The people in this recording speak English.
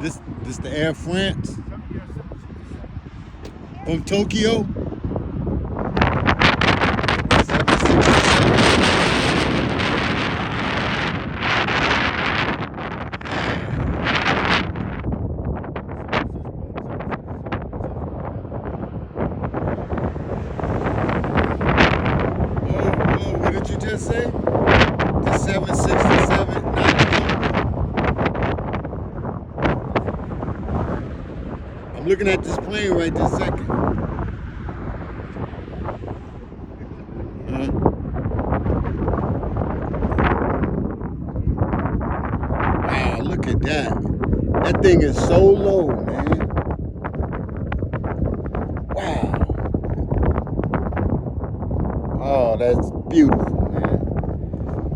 This the Air France from Tokyo. 767. What did you just say? The 767. I'm looking at this plane right this second. Wow, look at that. That thing is so low, man. Wow. Oh, that's beautiful.